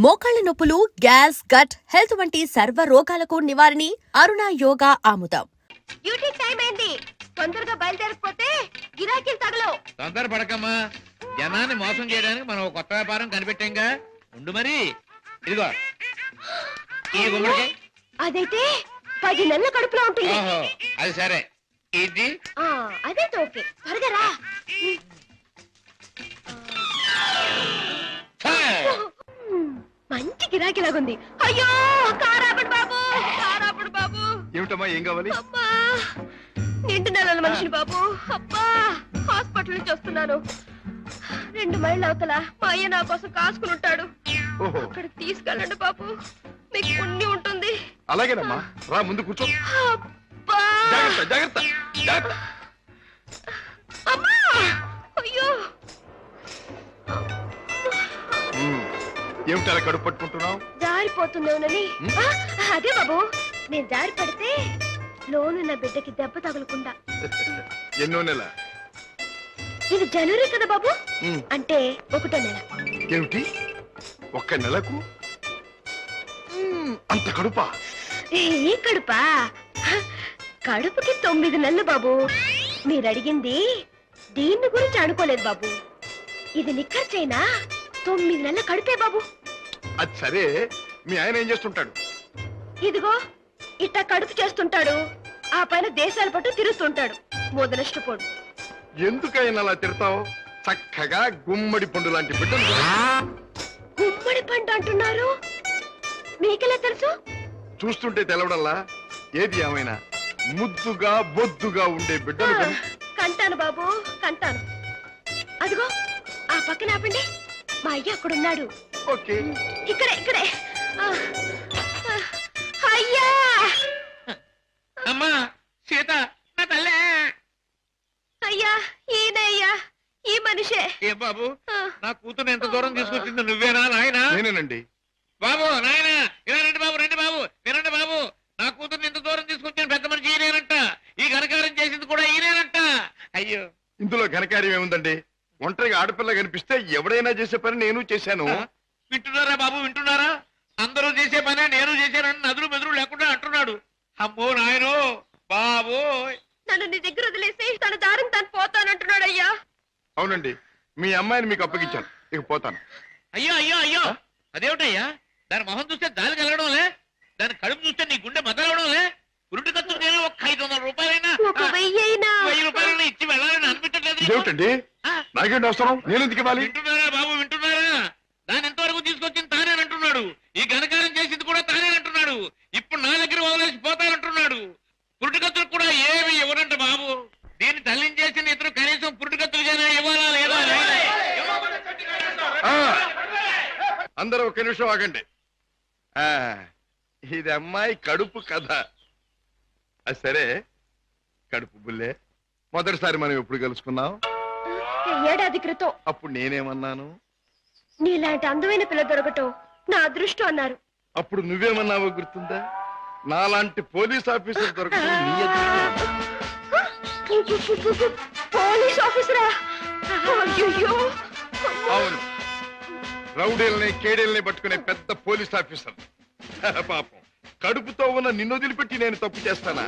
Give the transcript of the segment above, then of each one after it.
మోకాళ్ల నొప్పులు, gas, gut health వంటి సర్వ రోగాలకు నివారణి అరుణ యోగా ఆముదం. డ్యూటీ టైం అయింది, తొందరగా బయలుదేరకపోతే గిరాకీలు తగలవు. తొందర పడకమ్మా, జనాన్ని మోసం చేయడానికి మనం కొత్త వ్యాపారం కనిపెట్టాంగా. ఉండు మరి, ఇదిగో ఈ గుమ్మడికాయ. అదైతే 10 నెలల కడుపులో ఉంటుంది. ఓహో, అది సరే. ఇది అదైతే ఓకే, త్వరగా రా. మంచి గిరాకీలాగుంది. అయ్యో కారాపడు బాబు, కారాపడు బాబు. ఏమిటమ్మా, ఏం కావాలి? అబ్బా, నిండు నెలల మనిషిని బాబు. అబ్బా, హాస్పిటల్ నుంచి వస్తున్నాను. 2 మైళ్ళ అవతల మా అయ్య నా కోసం కాసుకుని ఉంటాడు. అక్కడికి తీసుకెళ్ళండి బాబు, మీకు పుణ్యం ఉంటుంది. అలాగేనమ్మా, రా ముందు కూర్చో. అబ్బా, జాగ్రత్త జాగ్రత్త జాగ్రత్త. అమ్మా, అయ్యో. ఏమిటి అలా కడుపు పట్టుకుంటున్నావు? జారిపోతుందేమోనని. అదే బాబు, నేను జారి పడితే లోనున్న బిడ్డకి దెబ్బ తగలకుండా. ఎన్నో నెల? ఇది జనవరి కదా బాబు, అంటే 1వ నెల. ఏమిటి, 1 నెలకు అంత కడుపా? ఏ కడుపా, కడుపుకి 9 నెలలు బాబు. మీరు అడిగింది దీన్ని గురించి అనుకోలేదు బాబు. ఇది నిక్కర్చైనా 9 నెలల కడుపే బాబు. అది సరే, మీ ఆయన ఏం చేస్తుంటాడు? ఇదిగో ఇట్ట కడుపు చేస్తుంటాడు, ఆ పైన దేశాల పట్టు తిరుగుతుంటాడు. మొదలష్టపోడు. ఎందుకైనా అలా తిడతావు? చక్కగా గుమ్మడి పండు లాంటి బిడ్డలు. గుమ్మడి పండు అంటున్నారు, మీకెలా తెలుసు? చూస్తుంటే తెలవడల్లా. ఏది ఏమైనా ముద్దుగా బొద్దుగా ఉండే బిడ్డలు కంటాను బాబు, కంటాను. అదిగో ఆ పక్కన ఆపండి, మా అయ్య అక్కడున్నాడు. ఓకే, ఇక్కడే ఇక్కడే. అయ్యా, అమ్మా సీత, నా తల్లే. అయ్యా, ఈయనయ్యా, ఈ మనిషే. ఏ బాబు, నా కూతురు ఎంత దూరం తీసుకొచ్చింది నువ్వేనా నాయనా? నేనేనండి. బాబు నాయన, ఇలా రండి బాబు, రండి బాబు, వినండి బాబు. నా కూతురు ఎంత దూరం తీసుకొచ్చిన పెద్ద మనిషి ఈయనేనంట. ఈ ఘనకారం చేసింది కూడా ఈయనేనంట. అయ్యో, ఇందులో ఘనకార్యం ఏముందండి? ఒంటరిగా ఆడపిల్ల కనిపిస్తే ఎవడైనా చేసే పని నేను చేశాను. వింటున్నారా బాబు, వింటున్నారా? అందరూ చేసే పనే నేను చేశానని నదులు మెదురు లేకుండా అంటున్నాడు. అమ్మో నాయనో బాబు, నన్ను నీ దగ్గర వదిలేసి తన దారిని తను పోతానంటున్నాడు. అయ్యా, అవునండి, మీ అమ్మాయిని మీకు అప్పగించాను, ఇక పోతాను. అయ్యో అయ్యో అయ్యో, అదేమిటయ్యా? దాని మొహం చూస్తే దానికి వెళ్ళడంలే, దాని కడుపు చూస్తే నీ గుండె మదలవడంలే. ఉరుటి ఖర్చు నేను ఒక 500 రూపాయలైనా, 1000 రూపాయలైనా ఇచ్చి వెళ్ళాలని అనిపించట్లేదు. ఏమిటండి, నాకేంటి అవసరం? నేను ఎందుకు ఇవ్వాలి? వింటున్నారా బాబు, వింటున్నారా? దాని ఎంతవరకు తీసుకొచ్చింది తానేనంటున్నాడు. ఈ ఘనకారం చేసింది కూడా తానేనంటున్నాడు. ఇప్పుడు నా దగ్గర వదిలేసి పోతానంటున్నాడు. పురుటికత్తులు కూడా ఏమి ఇవ్వనంట బాబు. దీన్ని తల్లించేసిన ఇతరు కనీసం పురుటికత్తులుగానే ఇవ్వాలా లేదా? అందరూ ఒక నిమిషం ఆగండి. ఇది అమ్మాయి కడుపు కథ. అది సరే, కడుపు బుల్లే, మొదటిసారి మనం ఎప్పుడు కలుసుకున్నాం? 1 ఏడాది క్రితం. అప్పుడు నేనేమన్నాను? నీలాంటి అందమైన పిల్ల దొరకటం నా అదృష్టం అన్నారు. అప్పుడు నువ్వేమన్నావో గుర్తుందా? నాలాంటి పోలీస్ ఆఫీసర్ దొరకటం నీ అదృష్టం. పోలీస్ ఆఫీసరా? అయ్యో, అవును, రౌడీల్ని కేడీల్ని పట్టుకునే పెద్ద పోలీస్ ఆఫీసర్. పాపం, కడుపుతో ఉన్న నిన్ను వదిలిపెట్టి నేను తప్పు చేస్తానా?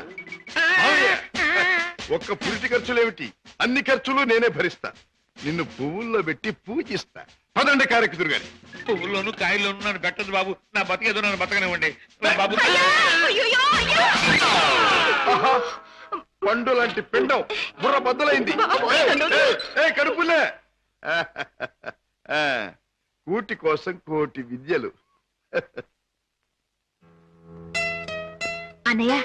ఒక్క పురిటి ఖర్చులేమిటి, అన్ని ఖర్చులు నేనే భరిస్తా. నిన్ను పువ్వుల్లో పెట్టి పూజిస్తా. పదండి కారెక్కుదురు గాని. పువ్వుల్లోనూ కాయల్లోనూ నన్ను పెట్టదు బాబు. నా బతికేదో నన్ను బతకనివ్వండి బాబు. పండు లాంటి పిండం బుర్ర బద్దలైంది. కడుపులే, కూటి కోసం కోటి విద్యలు. అన్నయ్య,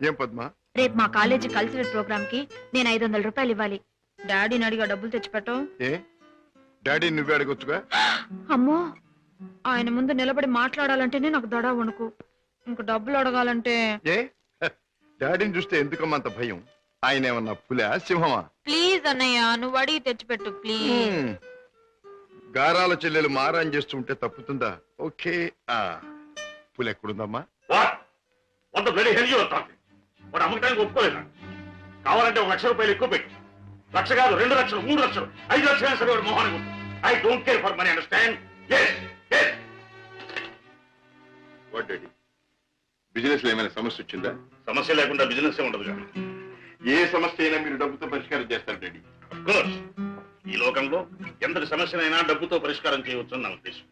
ఏం పద్మా? రేపు మా కాలేజీ కల్చరల్ ప్రోగ్రామ్ కి నేను 500 రూపాయలు ఇవ్వాలి. డాడీని అడిగా డబ్బులు తెచ్చిపెట్టం. ఏ, డాడీ నువ్వే అడగొచ్చుగా. అమ్మో, ఆయన ముందు నిలబడి మాట్లాడాలంటేనే నాకు దడ వణుకు. ఇంక డబ్బులు అడగాలంటే. ఏ, డాడీని చూస్తే ఎందుకమ్మా అంత భయం? ఆయన ఏమన్నా పులా సింహమా? ప్లీజ్ అన్నయ్య, నువ్వు అడిగి తెచ్చిపెట్టు ప్లీజ్. గారాల చెల్లెలు మారాన్ చేస్తుంటే తప్పుతుందా? ఓకే, పులి ఎక్కడుందమ్మా? అమ్మకానికి ఒప్పుకోలేదా? కావాలంటే 1 లక్ష రూపాయలు ఎక్కువ పెట్టు. 1 లక్ష కాదు, 2 లక్షలు, 3 లక్షలు, 5 లక్షలు సరే వాడు మొహానికి. I don't care for money, understand? What daddy, business లో ఏమైనా సమస్య వచ్చిందా? సమస్య లేకుండా బిజినెస్ ఉండదుగా. ఏ సమస్య అయినా మీరు డబ్బుతో పరిష్కారం చేస్తారు డాడీ. కోర్స్ ఈ లోకంలో ఎంతటి సమస్యనైనా డబ్బుతో పరిష్కారం చేయవచ్చు నా ఉద్దేశం.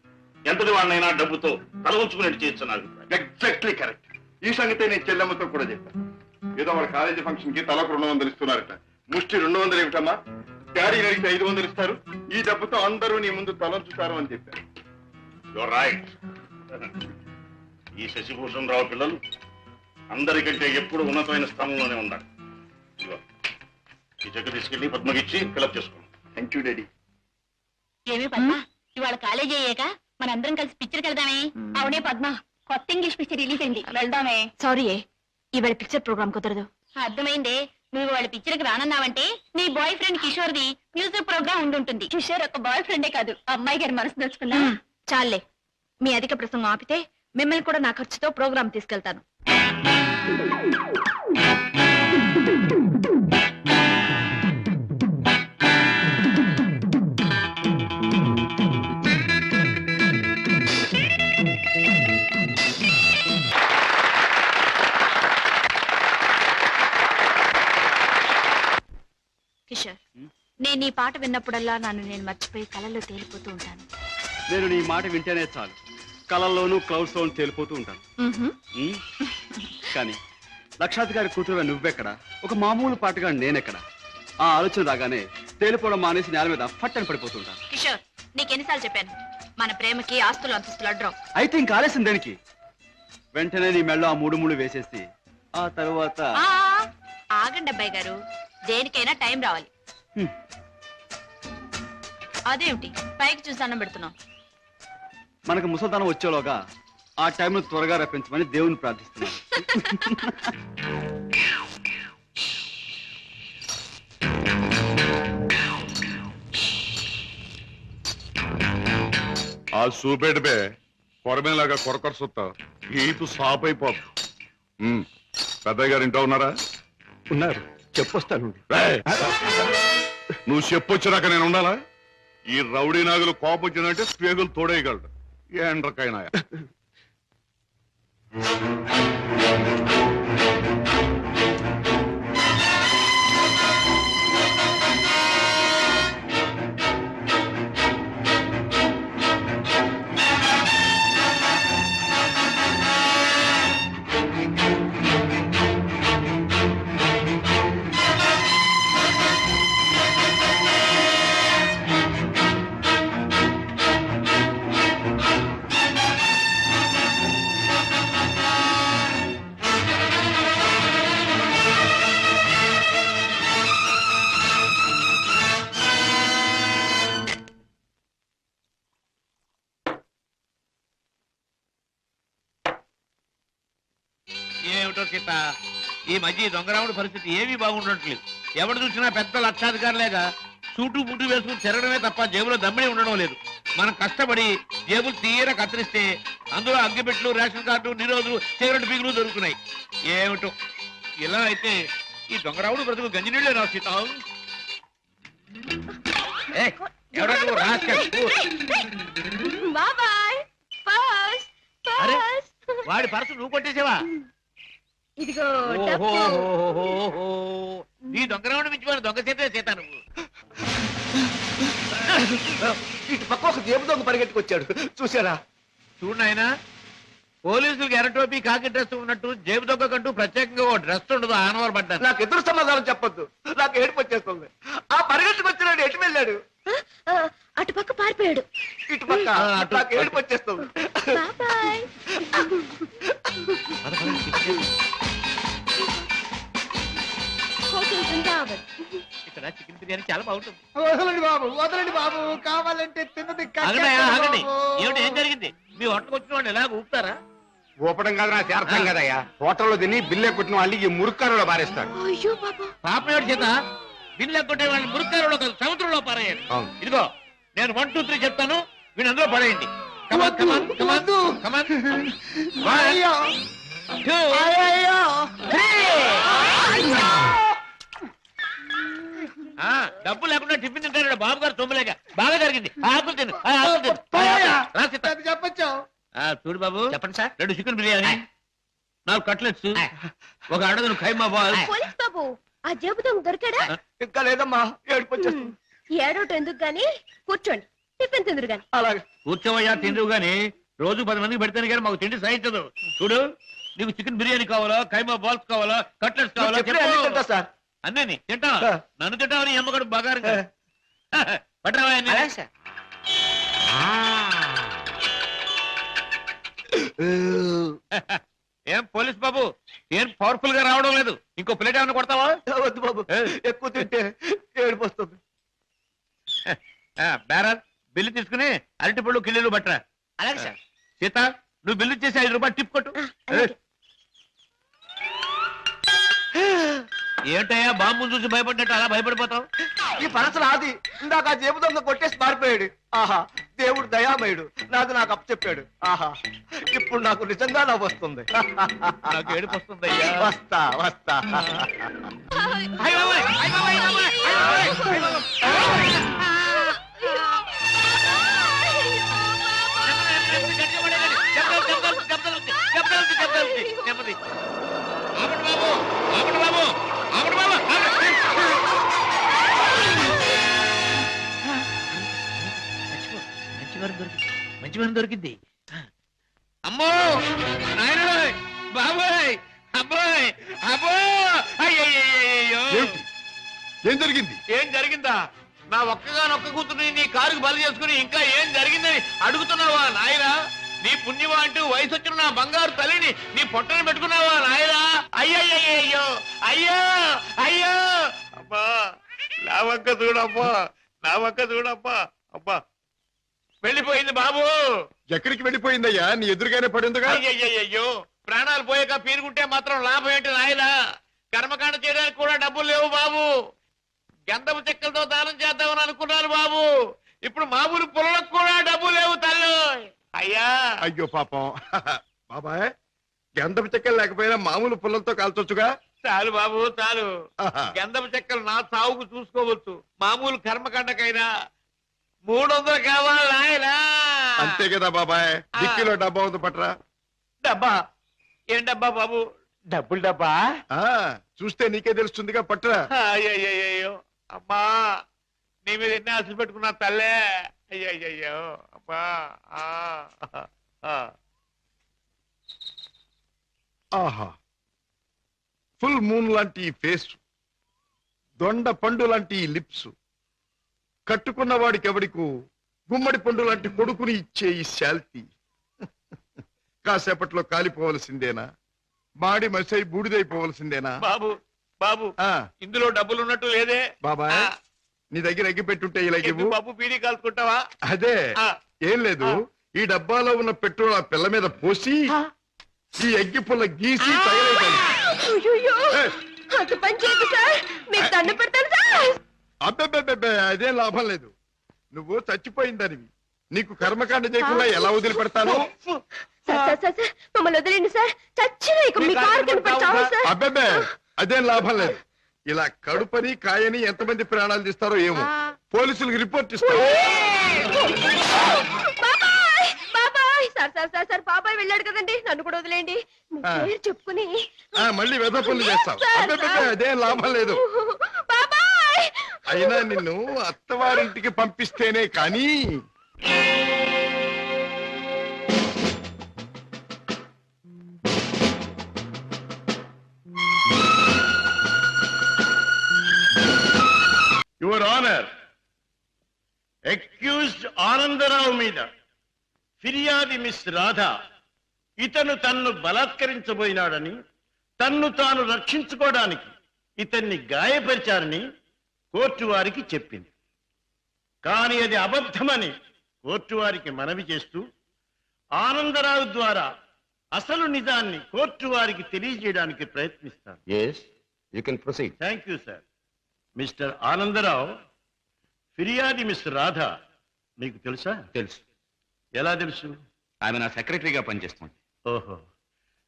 ఎంతటి వాడినైనా డబ్బుతో తల ఉంచుకునేట్టు చేయొచ్చు నా అభిప్రాయం. Exactly correct. ఈ సంగతే నేను చెల్లెమ్మతో కూడా చెప్పాను. ఏదో వాళ్ళ కాలేజీ ఫంక్షన్ కి తలకు 200 ఇస్తున్నారట. ముష్టి 200 ఏమిటమ్మా, డాడీ అడిగితే 500 ఇస్తారు. ఈ డబ్బుతో అందరూ నీ ముందు తలంచుతారు అని చెప్పారు. Your right. ఈ శశిభూషణ్ రావు పిల్లలు అందరికంటే ఎప్పుడు ఉన్నతమైన స్థానంలోనే ఉండాలి. ఇదిగో, ఈ చెక్ తీసుకెళ్లి పద్మకిచ్చి ఫిలప్ చేసుకోండి. Thank you daddy. ఏమి పద్మ, ఇవాళ కాలేజీ అయ్యాక మనందరం కలిసి పిక్చర్కి వెళ్దామే? అవునే పద్మ, కొత్త ఇంగ్లీష్ పిక్చర్ రిలీజ్ అయింది, వెళ్దామే. సారీ ఇవాళ పిక్చర్ ప్రోగ్రామ్ కుదరదు. అర్థమైందే, నువ్వు వాళ్ళ పిక్చర్కి రానన్నావంటే నీ బాయ్ ఫ్రెండ్ కిషోర్ ది మ్యూజిక్ ప్రోగ్రామ్ ఉండుంటుంది. కిషోర్ ఒక బాయ్ ఫ్రెండే కాదు, అమ్మాయి గారి మనసు దోచుకున్నా. చాలే, మీ అధిక ప్రసంగం ఆపితే మిమ్మల్ని కూడా నా ఖర్చుతో ప్రోగ్రామ్ తీసుకెళ్తాను. కిషోర్, నేను ఈ పాట విన్నప్పుడల్లా నన్ను నేను మర్చిపోయి కళల్లో తేలిపోతూ ఉంటాను. నేను నీ మాట వింటేనే చాలు, కళల్లోనూ క్లౌడ్స్ లోనూ తేలిపోతూ ఉంటాను. ఉమ్. కానీ లక్షాధికారి కూతురుగా నువ్వెక్కడ, ఒక మామూలు పాటగా నేనెక్కడ? ఆ ఆలోచన రాగానే తేలిపోవడం మానేసి నేల మీద ఫట్టని పడిపోతుంటాను. కిషోర్, నీకెన్నిసార్లు చెప్పాను, మన ప్రేమకి ఆస్తులు అంతస్తులు అడ్డం. అయితే ఇంకా ఆలస్యం దేనికి? వెంటనే నీ మెళ్ళో ఆ 3 వేసేసి ఆ తర్వాత ఆగండి అబ్బాయి గారు, దేనికైనా టైం రావాలి. హ్మ్. అదేమిటి పైకి చూసి అన్నం పెడుతున్నాం? మనకు ముసల్దానం వచ్చేలోగా ఆ టైంను త్వరగా రప్పించమని దేవుని ప్రార్థిస్తున్నాను. ఆ చూపెడిపే కొరమేలాగా కొరకొరసొత్తా ఈపు సాప్ అయిపోదు. పెద్దయ్య గారు ఇంట్లో ఉన్నారా? ఉన్నారు, చెప్పొస్తాను. రేయ్, నువ్వు చెప్పొచ్చినాక నేను ఉండాలా? ఈ రౌడీ నాగులు కోపం వచ్చిందంటే స్పేగులు తోడేయగలడు. ఏండ్రకైనా ఏమిటో సీత, ఈ మధ్య దొంగరాముడి పరిస్థితి ఏమీ బాగుండట్లేదు. ఎవరు చూసినా పెద్ద లక్షాధికారులేగా సూటు బుట్టు వేసుకుని తిరగడమే తప్ప జేబులో దమ్మిడి ఉండడం లేదు. మనం కష్టపడి జేబులు తీర కత్తిరిస్తే అందులో అగ్గిపెట్లు, రేషన్ కార్డు, నిరోధులు, సిగరెట్ బీగులు దొరుకుతున్నాయి. ఏమిటో ఇలా అయితే ఈ దొంగరాముడు బ్రతుకు గంజినీళ్ళే రా సీత. ఎవరా నువ్వు? బాబాయ్, అరే, వాడి పరసు నువ్వు కొట్టేసావా? ఇదిగో ఓహో, ఈ దొంగరాముడు మించిపోయిన దొంగ సీత నువ్వు. ఇటు పక్క ఒక జేబు దొంగ పరిగెట్టుకొచ్చాడు, చూసారా? చూడు నాయనా, పోలీసులకు ఎర్ర టోపీ కాకి డ్రెస్ ఉన్నట్టు జేబు దొంగకంటూ ప్రత్యేకంగా ఓ డ్రెస్ ఉండదు. ఆనవారు పడ్డాను. నాకు ఎదురు సమాధానం చెప్పొద్దు, నాకు ఏడుపు వచ్చేస్తుంది. ఆ పరిగెట్టుకొచ్చినాడు ఎటు వెళ్ళాడు? అటు పక్క పారిపోయాడు. ఇటు పక్క అటు- నాకు ఏడుపు వచ్చేస్తుంది. బాబాయ్. హోటల్ బృందావన్. ఇక్కడ చికెన్ బిర్యానీ చాలా బాగుంటుంది. వదలండి బాబు, వదలండి బాబు, కావాలంటే తిన్నది ఆగండి. ఏమిటి, ఏం జరిగింది? మీ హోటల్కి వచ్చిన వాళ్ళు ఎలాగ ఊపుతారా? ఊపడం కాదు, నాకు అర్థం కదయ్యా. హోటల్లో తిని బిల్లే కొట్టిన వాళ్ళు ఈ మురుక్కారులో పారేస్తాడు. అయ్యో బాబా. పాపం ఏడు చేత బిల్లు ఎక్కొట్టే వాళ్ళని మురుక్కారులో కాదు, సముద్రంలో పారేయండి. అవును. ఇదిగో నేను 1, 2, 3 చెప్తాను, వీళ్ళు అందులో పడేయండి. కమాన్ కమాన్ కమాన్ కమాన్. 1, 2, 3. డబ్బు లేకుండా టిఫిన్ తింటాడు బాబు గారు. తొమ్మిలేక బాగా జరిగింది. ఆకులు తిను, ఆకులు తిను. రా సీత. చెప్పొచ్చు. చూడు బాబు, చెప్పండి సార్. 2 చికెన్ బిర్యానీ, 4 కట్లెట్స్, ఒక అడగను ఖైమా బాల్. పోలీస్ బాబు ఆ జేబు దొంగ దొరికాడా? ఇంకా లేదమ్మా, ఏడుపు వచ్చేస్తుంది. ఏడోటి ఎందుకు గాని కూర్చోండి, టిఫిన్ తిందురు గాని. అలాగే. కూర్చోవయ్యా, తిందువు గాని రోజు 10 మందికి పెడితేనే కానీ మాకు తిండి సహించదు. చూడు, నీకు చికెన్ బిర్యానీ కావాలా, ఖైమా బాల్స్ కావాలా, కట్లెట్స్ కావాలా? చెప్పిన అన్ని తింటా సార్. అన్నీ తింటా. సార్. నన్ను తింటావని అమ్మగడు బాగా పట్టరావా అన్నీ? అలాగే సార్. ఏం పోలీస్ బాబు, ఏం పవర్ఫుల్ గా రావడం లేదు? ఇంకో ప్లేట్ ఏమైనా కొడతావా? వద్దు బాబు, ఎక్కువ తింటే ఏడుపు వస్తుంది. బేరర్, బిల్లు తీసుకుని అరటిపళ్ళు కిళ్ళలు పట్టరా. అలాగే సార్. సీత, నువ్వు బిల్లు చేసి 5 రూపాయలు టిప్ కొట్టు. అలాగే. ఏంటయ్యా బాంబుని చూసి భయపడ్డట్టు అలా భయపడిపోతావు? ఈ పరస నాది. ఇందాక ఆ జేబు దొంగ కొట్టేసి పారిపోయాడు. ఆహా, దేవుడు దయామయుడు, నాది నాకు అప్పచెప్పాడు. ఆహా, ఇప్పుడు నాకు నిజంగా నవ్వు వస్తుంది. నాకు ఏడుపు వస్తుందయ్యా. వస్తా వస్తా. అయ్ బాబోయ్, అయ్ బాబోయ్, అయ్ బాబోయ్, అయ్ బాబోయ్, అయ్ బాబోయ్. నెమ్మది. ఆపండి బాబు, ఆపండి బాబు, ఆపండి బాబు, ఆపండి. మంచి వారం దొరికింది. అమ్మో నాయనోయ్, బాబోయ్, అబ్బాయ్, అబ్బో, అయ్యయ్యో. ఏమిటి? ఏం జరిగింది? ఏం జరిగిందా? నా ఒక్కగానొక్క కూతుర్ని నీ కారుకు బలి చేసుకుని ఇంకా ఏం జరిగిందని అడుగుతున్నావా నాయనా? నీ పుణ్యమా అంటూ వయసు వచ్చిన నా బంగారు తల్లిని నీ పొట్టని పెట్టుకున్నావా నాయనా? అయ్యయ్యో, అయ్యో, అయ్యో, అబ్బా, నా వంక చూడమ్మా, నా వంక చూడమ్మా. అబ్బా, వెళ్ళిపోయింది బాబు. ఎక్కడికి వెళ్ళిపోయిందయ్యా? నీ ఎదురుగానే పడిందిగా. అయ్యయ్యో, ప్రాణాలు పోయాక పీరుకుంటే మాత్రం లాభం ఏంటి నాయనా? కర్మకాండ చేయడానికి కూడా డబ్బులు లేవు బాబు. గంధపు చెక్కలతో దానం చేద్దామని అనుకున్నాను బాబు. ఇప్పుడు మామూలు పొలకు కూడా డబ్బు లేవు తల్లి. అయ్యా, అయ్యో పాపం. బాబాయ్, గంధపు చెక్కలు లేకపోయినా మామూలు పుల్లలతో కాల్చొచ్చుగా. చాలు బాబు, చాలు. ఆహా. గంధపు చెక్కలు నా సాగుకు చూసుకోవచ్చు, మామూలు కర్మకాండకైనా 300 కావాలి నాయనా. అంతే కదా బాబాయ్. డిక్కీలో డబ్బా ఉంది, పట్రా. డబ్బా? ఏం డబ్బా బాబు? డబ్బులు డబ్బా. ఆ, చూస్తే నీకే తెలుస్తుందిగా, పట్రా. అయ్యయ్యో, అమ్మా, నీ మీద ఎన్ని ఆశలు పెట్టుకున్నా తల్లే. అయ్యయ్యో, అమ్మా. ఆహా, ఫుల్ మూన్ లాంటి ఈ ఫేస్, దొండ పండు లాంటి ఈ లిప్స్, కట్టుకున్న వాడికి ఎవడికు గుమ్మడి పండు లాంటి కొడుకుని ఇచ్చే ఈ శాల్తీ కాసేపట్లో కాలిపోవలసిందేనా? మాడి మసై బూడిదైపోవలసిందేనా? బాబు, బాబు, ఆ, ఇందులో డబ్బులు ఉన్నట్టు లేదే. బాబాయ్, నీ దగ్గర ఎగ్గి పెట్టుంటే ఇలాగే ఎందుకు బాబు, బీడీ కాల్చుకుంటావా? అదే. ఆ. ఏం లేదు, ఈ డబ్బాలో ఉన్న పెట్రోల్ ఆ పిల్ల మీద పోసి ఈ ఎగ్గి పుల్ల గీసి తగలేదాన్ని. అయ్యయ్యో, అంత పని చేయకు సార్, మీకు దండం పెడతాను సార్. అబ్బెబ్బెబ్బెబ్బే, అదేం లాభం లేదు. నువ్వు చచ్చిపోయిందనివి, నీకు కర్మకాండ చేయకుండా ఎలా వదిలిపెడతాను? సార్ సార్ సార్ సార్, మమ్మల్ని వదిలేండి సార్. చచ్చిన ఇక మీ కారు కనిపెట్టి చావు సార్. అబ్బెబ్బే, అదేం లాభం లేదు. ఇలా కడుపని కాయని ఎంతమంది ప్రాణాలు తీస్తారో ఏమో. పోలీసులకు రిపోర్ట్ ఇస్తారు. బాబాయ్, బాబాయ్, సార్ సార్ సార్ సార్, బాబాయ్ వెళ్ళాడు కదండి, నన్ను కూడా వదిలేండి. మీ పేరు చెప్పుకుని మళ్ళీ వెధ పనులు చేస్తావు. అబ్బెబ్బెబ్బే, అదేం లాభం లేదు. బాబాయ్. అయినా నిన్ను అత్తవారింటికి పంపిస్తేనే కానీ. యువర్ ఆనర్, అక్యూజ్డ్ ఆనందరావు మీద ఫిర్యాది మిస్ రాధ ఇతను తన్ను బలాత్కరించబోయినాడని, తన్ను తాను రక్షించుకోవడానికి ఇతన్ని గాయపరిచారని కోర్టు వారికి చెప్పింది. కానీ అది అబద్ధమని కోర్టు వారికి మనవి చేస్తూ ఆనందరావు ద్వారా అసలు నిజాన్ని కోర్టు వారికి తెలియజేయడానికి ప్రయత్నిస్తాను. Thank you sir. Mister Anandarao, ఫిర్యాది మిస్ రాధ మీకు తెలుసా? తెలుసు. ఎలా తెలుసు? ఆమె నా సెక్రటరీగా పనిచేస్తుంది. ఓహో,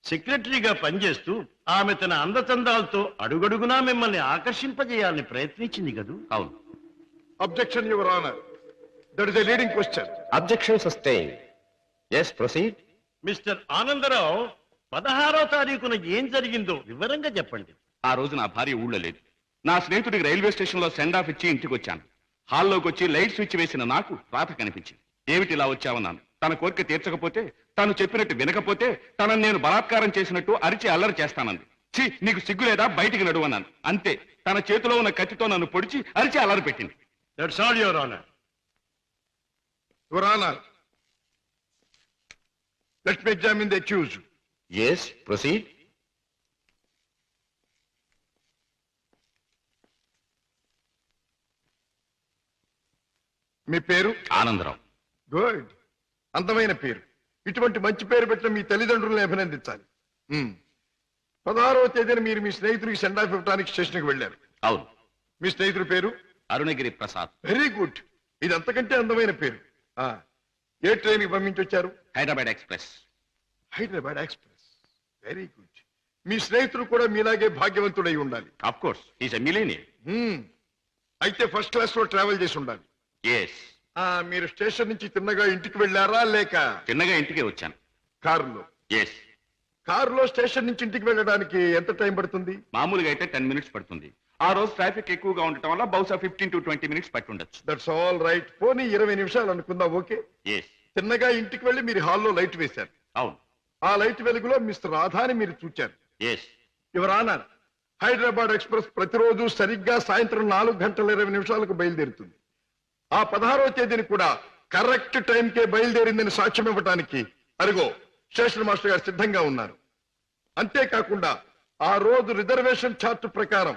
సెక్రటరీగా పనిచేస్తూ ఆమె తన అందచందాలతో అడుగడుగునా మిమ్మల్ని ఆకర్షింపజేయాలని ప్రయత్నించింది కదూ? అవును. Objection your honour, that is a leading question. Objection sustained. Yes, proceed. Mister Anandarao 16వ తారీఖున ఏం జరిగిందో వివరంగా చెప్పండి. ఆ రోజు నా భార్య ఊళ్ళో లేదు. నా స్నేహితుడికి రైల్వే స్టేషన్ లో సెండ్ ఆఫ్ ఇచ్చి ఇంటికి వచ్చాను. హాల్లోకి వచ్చి లైట్ స్విచ్ వేసిన నాకు రాత కనిపించింది. ఏమిటి ఇలా వచ్చావన్నాను. తన కోరిక తీర్చకపోతే, తను చెప్పినట్టు వినకపోతే తనను నేను బలాత్కారం చేసినట్టు అరిచి అల్లరి చేస్తానంది. ఛీ, నీకు సిగ్గు లేదా, బయటికి నడువన్నాను. అంతే, తన చేతిలో ఉన్న కత్తితో నన్ను పొడిచి అరిచి అల్లరి పెట్టింది. That's all your honour. Your honour, let me examine the accused. Yes, proceed. మీ పేరు? ఆనందరావు. గుడ్, అందమైన పేరు. ఇటువంటి మంచి పేరు పెట్టిన మీ తల్లిదండ్రులను అభినందించాలి. 16వ తేదీన మీరు మీ స్నేహితుడికి సెండ్ ఆఫ్ ఇవ్వడానికి స్టేషన్కి వెళ్ళారు. అవును. మీ స్నేహితుడి పేరు? అరుణగిరి ప్రసాద్. వెరీ గుడ్, ఇది అంతకంటే అందమైన పేరు. ఏ ట్రైన్కి పంపించి వచ్చారు? Hyderabad express. Hyderabad express, very good. మీ స్నేహితుడు కూడా మీలాగే భాగ్యవంతుడై ఉండాలి. Of course, is a millionaire. అయితే ఫస్ట్ క్లాస్ లో ట్రావెల్ చేసి ఉండాలి. ఎస్. మీరు స్టేషన్ నుంచి తిన్నగా ఇంటికి వెళ్ళారా లేక చిన్నగా ఇంటికే వచ్చాను. కారులో? ఎస్. కారులో స్టేషన్ నుంచి ఇంటికి వెళ్ళడానికి ఎంత టైం పడుతుంది? మామూలుగా అయితే 10 minutes పడుతుంది. ఆ రోజు ట్రాఫిక్ ఎక్కువగా ఉండటం వల్ల బహుశా 15 to 20 minutes పట్టి ఉండొచ్చు. That's all right. పోనీ 20 నిమిషాలు అనుకుందాం. ఓకే. ఎస్. తిన్నగా ఇంటికి వెళ్ళి మీరు హాల్లో లైట్ వేశారు. అవును. ఆ లైట్ వెలుగులో మిస్టర్ రాధాని మీరు చూచారు. Yes. Your honour, Hyderabad express ప్రతిరోజు సరిగ్గా సాయంత్రం 4:20 బయలుదేరుతుంది. ఆ 16వ తేదీని కూడా కరెక్ట్ టైంకే బయలుదేరిందని సాక్ష్యం ఇవ్వడానికి అరుగో స్టేషన్ మాస్టర్ గారు సిద్ధంగా ఉన్నారు. అంతేకాకుండా ఆ రోజు రిజర్వేషన్ చార్ట్ ప్రకారం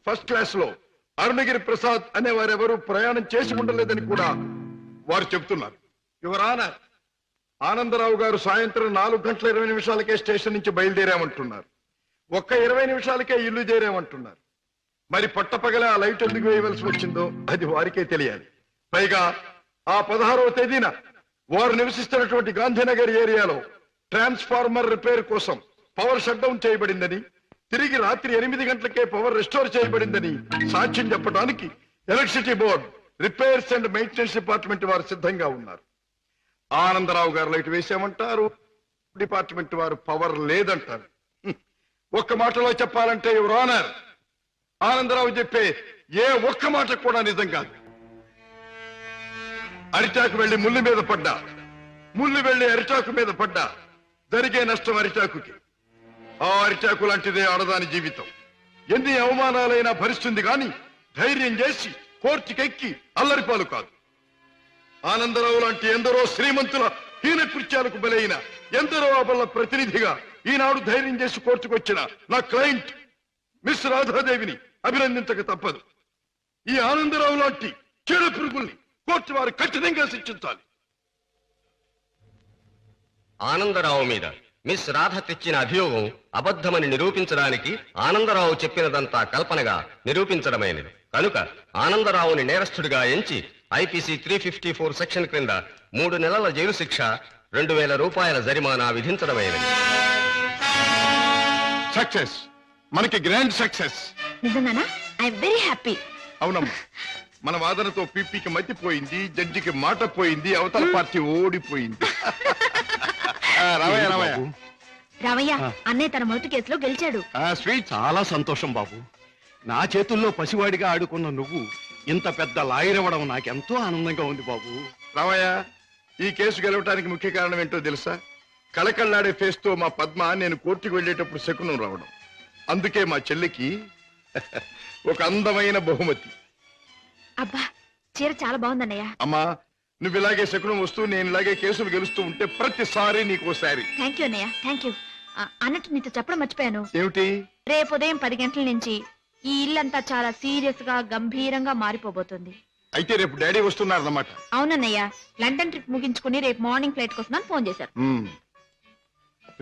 ఫస్ట్ క్లాస్ లో అరుణగిరి ప్రసాద్ అనే వారెవరూ ప్రయాణం చేసి ఉండలేదని కూడా వారు చెబుతున్నారు. యువర్ ఆనర్, ఆనందరావు గారు సాయంత్రం 4:20 స్టేషన్ నుంచి బయలుదేరామంటున్నారు. ఒక్క 20 నిమిషాలకే ఇల్లు చేరామంటున్నారు. మరి పట్టపగల ఆ లైట్ ఎందుకు వేయవలసి వచ్చిందో అది వారికే తెలియాలి. పైగా ఆ 16వ తేదీన వారు నివసిస్తున్నటువంటి గాంధీనగర్ ఏరియాలో ట్రాన్స్ఫార్మర్ రిపేర్ కోసం పవర్ షట్ డౌన్ చేయబడిందని, తిరిగి రాత్రి 8 గంటలకే పవర్ రెస్టోర్ చేయబడిందని సాక్ష్యం చెప్పడానికి electricity board, repairs and maintenance department వారు సిద్ధంగా ఉన్నారు. ఆనందరావు గారు లైట్ వేసామంటారు, డిపార్ట్మెంట్ వారు పవర్ లేదంటారు. ఒక్క మాటలో చెప్పాలంటే యువర్ ఆనర్, ఆనందరావు చెప్పే ఏ ఒక్క మాట కూడా నిజం కాదు. అరిటాకు వెళ్లి ముళ్ళు మీద పడ్డా, ముళ్ళు వెళ్లి అరిటాకు మీద పడ్డా జరిగే నష్టం అరిటాకుకి. ఆ అరిటాకు లాంటిదే ఆడదాని జీవితం. ఎన్ని అవమానాలైనా భరిస్తుంది గాని ధైర్యం చేసి కోర్టుకెక్కి అల్లరిపాలు కాదు. ఆనందరావు లాంటి ఎందరో శ్రీమంతుల హీన కృత్యాలకు బలైన ఎందరో అబల ప్రతినిధిగా ఈనాడు ధైర్యం చేసి కోర్టుకొచ్చిన నా క్లయింట్ మిస్ రాధాదేవిని అభినందించక తప్పదు. ఈ ఆనందరావు లాంటి చెడు పురుగుల్ని కోర్టు వారు కఠినంగా శిక్షించాలి. ఆనందరావు మీద మిస్ రాధ తెచ్చిన అభియోగం అబద్ధమని నిరూపించడానికి ఆనందరావు చెప్పినదంతా కల్పనగా నిరూపించడమైనది. కనుక ఆనందరావుని నేరస్తుడిగా ఎంచి ఐపీసీ 354 సెక్షన్ క్రింద 3 నెలల జైలు శిక్ష, 2000 రూపాయల జరిమానా విధించడమైనది. సక్సెస్, మనకి గ్రాండ్ సక్సెస్. నిజంగానా? I very happy. అవునమ్మా, మన వాదనతో పీపీకి మతిపోయింది, జడ్జికి మాట పోయింది, అవతల పార్టీ ఓడిపోయింది. రావయ్య రావయ్య. రావయ్య, అన్నయ్య తన మొదటి కేసులో గెలిచాడు. స్వీట్. చాలా సంతోషం బాబు. నా చేతుల్లో పసివాడిగా ఆడుకున్న నువ్వు ఇంత పెద్ద లాయర్ అవ్వడం నాకెంతో ఆనందంగా ఉంది బాబు. రావయ్య, ఈ కేసు గెలవటానికి ముఖ్య కారణం ఏంటో తెలుసా? కళకళ్ళాడే ఫేస్ తో మా పద్మ నేను కోర్టుకు వెళ్ళేటప్పుడు శకునం రావడం. అందుకే మా చెల్లికి ఒక అందమైన బహుమతి. అబ్బా, చీర చాలా బాగుందన్నయ్య. అమ్మా, నువ్వు ఇలాగే శకునం వస్తూ నేను ఇలాగే కేసులు గెలుస్తూ ఉంటే ప్రతిసారి నీకు ఓసారి. థ్యాంక్ యూ అన్నయ్య, థ్యాంక్ యూ. అన్నట్టు నీతో చెప్పడం మర్చిపోయాను. ఏమిటి? రేపు ఉదయం 10 గంటల నుంచి ఈ ఇల్లంతా చాలా సీరియస్ గా గంభీరంగా మారిపోబోతుంది. అయితే రేపు డాడీ వస్తున్నారన్నమాట. అవునన్నయ్య, లండన్ ట్రిప్ ముగించుకుని రేపు మార్నింగ్ ఫ్లైట్ కోసం ఫోన్ చేశారు.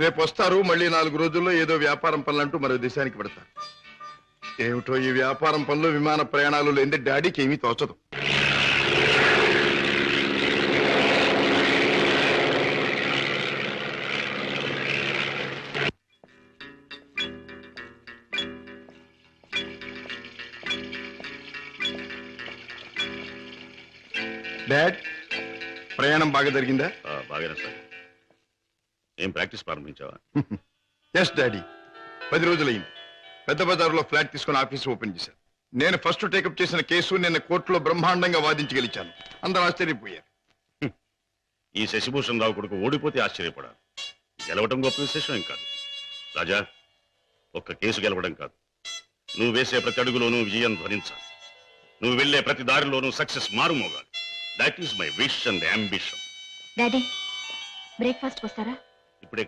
రేపు వస్తారు. మళ్ళీ 4 రోజుల్లో ఏదో వ్యాపారం పనులంటూ మరో దేశానికి పెడతారు. ఏమిటో ఈ వ్యాపారం పనులు, విమాన ప్రయాణాలు లేని డాడీకి ఏమీ తోచదు. డాడ్, ప్రయాణం బాగా జరిగిందా? బాగానే సార్. ఏం ప్రాక్టీస్ ప్రారంభించావా? ఎస్ డాడీ, 10 రోజులైంది. పెద్ద బజార్లో ఫ్లాట్ తీసుకుని ఆఫీస్ ఓపెన్ చేశాను. నేను ఫస్ట్ టేకప్ చేసిన కేసు నిన్న కోర్టులో బ్రహ్మాండంగా వాదించి గెలిచాను. అందరూ ఆశ్చర్యపోయారు. ఈ శశిభూషణ్ రావు కొడుకు ఓడిపోతే ఆశ్చర్యపడాలి. గెలవడం గొప్ప విశేషం ఏం కాదు. రాజా, ఒక్క కేసు గెలవడం కాదు, నువ్వు వేసే ప్రతి అడుగులోనూ విజయం ధ్వనించాలి. నువ్వు వెళ్లే ప్రతి దారిలోనూ సక్సెస్ మారుమోగాలి. That is my wish and ambition. Daddy breakfast వస్తారా? ఇప్పుడే